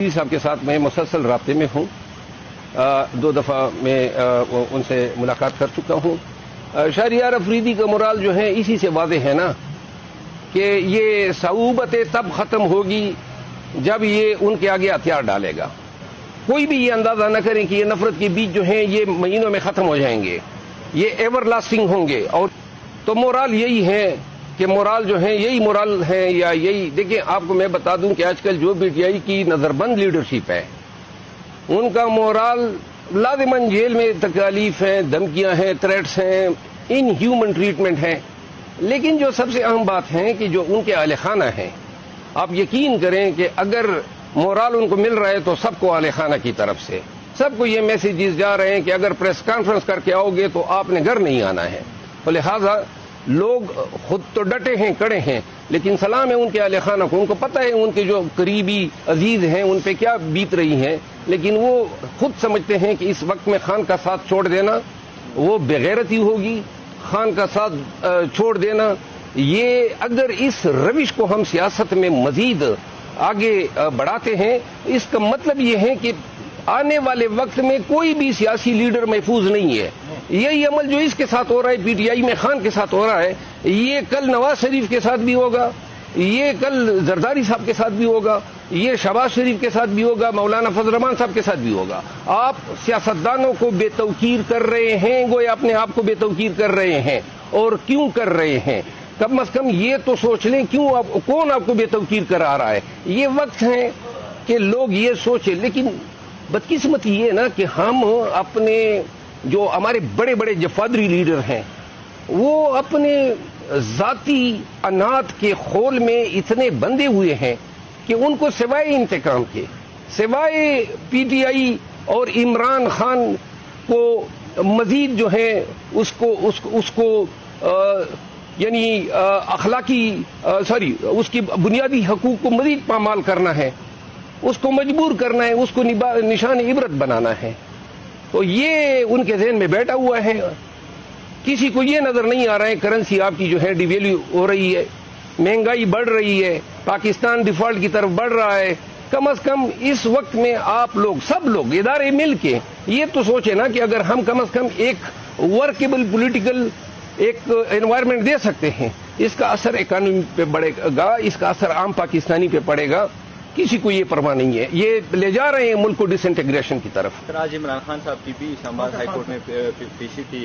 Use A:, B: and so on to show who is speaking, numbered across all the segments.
A: صاحب کے ساتھ میں مسلسل رابطے میں ہوں. 2 دفعہ میں ان سے ملاقات کر چکا ہوں. شہریار افریدی کا مرال جو ہے اسی سے واضح ہے نا کہ یہ صعوبتیں تب ختم ہوگی جب یہ ان کے آگے ہتھیار ڈالے گا. کوئی بھی یہ اندازہ نہ کریں کہ یہ نفرت کے بیج جو ہیں یہ مہینوں میں ختم ہو جائیں گے, یہ ایور لاسٹنگ ہوں گے. اور تو مرال یہی ہے کہ مرال جو ہے یہی مرال ہے یا یہی. دیکھیں آپ کو میں بتا دوں کہ آج کل جو پی ٹی آئی کی نظر بند لیڈرشپ ہے ان کا مورال لازماً جیل میں تکالیف ہیں, دھمکیاں ہیں, تھریٹس ہیں, ان ہیومن ٹریٹمنٹ ہے. لیکن جو سب سے اہم بات ہے کہ جو ان کے اہل خانہ ہیں, آپ یقین کریں کہ اگر مورال ان کو مل رہا ہے تو سب کو اہل خانہ کی طرف سے سب کو یہ میسیجز جا رہے ہیں کہ اگر پریس کانفرنس کر کے آؤ گے تو آپ نے گھر نہیں آنا ہے. تو لہذا لوگ خود تو ڈٹے ہیں, کڑے ہیں, لیکن سلام ہے ان کے اہل خانہ کو. ان کو پتہ ہے ان کے جو قریبی عزیز ہیں ان پہ کیا بیت رہی ہیں, لیکن وہ خود سمجھتے ہیں کہ اس وقت میں خان کا ساتھ چھوڑ دینا وہ بغیرتی ہوگی. خان کا ساتھ چھوڑ دینا یہ, اگر اس روش کو ہم سیاست میں مزید آگے بڑھاتے ہیں اس کا مطلب یہ ہے کہ آنے والے وقت میں کوئی بھی سیاسی لیڈر محفوظ نہیں ہے. یہی عمل جو اس کے ساتھ ہو رہا ہے پی ٹی آئی میں خان کے ساتھ ہو رہا ہے, یہ کل نواز شریف کے ساتھ بھی ہوگا, یہ کل زرداری صاحب کے ساتھ بھی ہوگا, یہ شہباز شریف کے ساتھ بھی ہوگا, مولانا فضل الرحمان صاحب کے ساتھ بھی ہوگا. آپ سیاستدانوں کو بے توقیر کر رہے ہیں, گویا اپنے آپ کو بے توقیر کر رہے ہیں. اور کیوں کر رہے ہیں؟ کم از کم یہ تو سوچ لیں کون آپ کو بے توقیر کرا رہا ہے. یہ وقت ہے کہ لوگ یہ سوچیں. لیکن بدقسمتی یہ نا کہ ہم اپنے جو ہمارے بڑے بڑے جفادری لیڈر ہیں وہ اپنے ذاتی انات کے خول میں اتنے بندھے ہوئے ہیں کہ ان کو سوائے انتقام کے, سوائے پی ٹی آئی اور عمران خان کو مزید جو ہے اس کو یعنی اخلاقی اس کی بنیادی حقوق کو مزید پامال کرنا ہے, اس کو مجبور کرنا ہے, اس کو نشان عبرت بنانا ہے. تو یہ ان کے ذہن میں بیٹھا ہوا ہے. کسی کو یہ نظر نہیں آ رہا ہے کرنسی آپ کی جو ہے ڈی ویلیو ہو رہی ہے, مہنگائی بڑھ رہی ہے, پاکستان ڈیفالٹ کی طرف بڑھ رہا ہے. کم از کم اس وقت میں آپ لوگ سب لوگ ادارے مل کے یہ تو سوچیں نا کہ اگر ہم کم از کم ایک ورکیبل پولیٹیکل ایک انوائرمنٹ دے سکتے ہیں, اس کا اثر اکانومی پہ پڑے گا, اس کا اثر عام پاکستانی پہ پڑے گا. کسی کو یہ پرواہ نہیں ہے. یہ لے جا رہے ہیں ملک کو ڈس انٹیگریشن کی طرف.
B: آج عمران خان صاحب کی بھی اسلام آباد ہائی کورٹ میں پیشی تھی,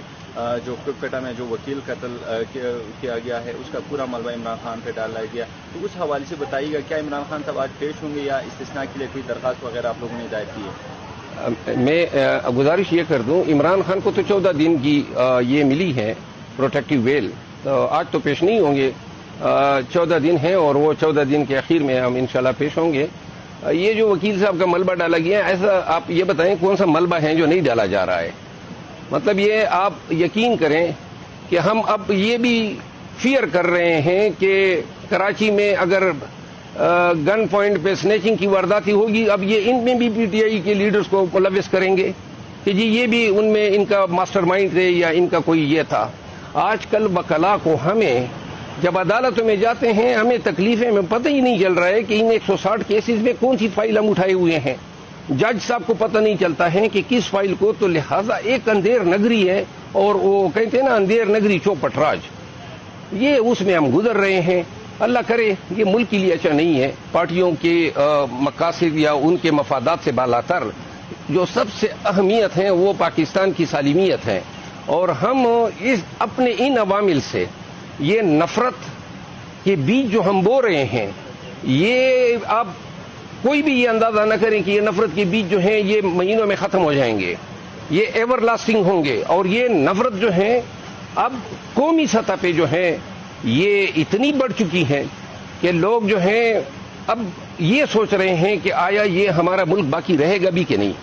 B: جو کرکٹا میں جو وکیل قتل کیا گیا ہے اس کا پورا ملبہ عمران خان پہ ڈالا گیا. تو اس حوالے سے بتائیے گا کیا عمران خان صاحب آج پیش ہوں گے یا استثناء کے لیے کوئی درخواست وغیرہ آپ لوگوں نے دائر کی ہے؟
A: میں گزارش یہ کر دوں, عمران خان کو تو 14 دن کی یہ ملی ہے پروٹیکٹیو ویل, تو آج تو پیش نہیں ہوں گے. 14 دن ہیں اور وہ 14 دن کے اخیر میں ہم انشاءاللہ پیش ہوں گے. یہ جو وکیل صاحب کا ملبہ ڈالا گیا ہے, ایسا آپ یہ بتائیں کون سا ملبہ ہے جو نہیں ڈالا جا رہا ہے؟ مطلب یہ آپ یقین کریں کہ ہم اب یہ بھی فیئر کر رہے ہیں کہ کراچی میں اگر گن پوائنٹ پہ سنیچنگ کی وارداتی ہوگی, اب یہ ان میں بھی پی ٹی آئی کے لیڈرز کو ملوث کریں گے کہ جی یہ بھی ان میں ان کا ماسٹر مائنڈ تھے یا ان کا کوئی یہ تھا. آج کل وکلاء کو ہمیں جب عدالتوں میں جاتے ہیں ہمیں تکلیفیں میں پتہ ہی نہیں چل رہا ہے کہ ان 160 کیسز میں کون سی فائل ہم اٹھائے ہوئے ہیں. جج صاحب کو پتہ نہیں چلتا ہے کہ کس فائل کو. تو لہذا ایک اندھیر نگری ہے اور وہ کہتے ہیں نا اندھیر نگری چوپٹ راج, یہ اس میں ہم گزر رہے ہیں. اللہ کرے یہ ملک کے لیے اچھا نہیں ہے. پارٹیوں کے مقاصد یا ان کے مفادات سے بالاتر جو سب سے اہمیت ہیں وہ پاکستان کی سالمیت ہے. اور ہم اپنے ان عوامل سے یہ نفرت کے بیج جو ہم بو رہے ہیں, یہ آپ کوئی بھی یہ اندازہ نہ کریں کہ یہ نفرت کے بیج جو ہیں یہ مہینوں میں ختم ہو جائیں گے, یہ ایور لاسٹنگ ہوں گے. اور یہ نفرت جو ہے اب قومی سطح پہ جو ہے یہ اتنی بڑھ چکی ہے کہ لوگ جو ہیں اب یہ سوچ رہے ہیں کہ آیا یہ ہمارا ملک باقی رہے گا بھی کہ نہیں.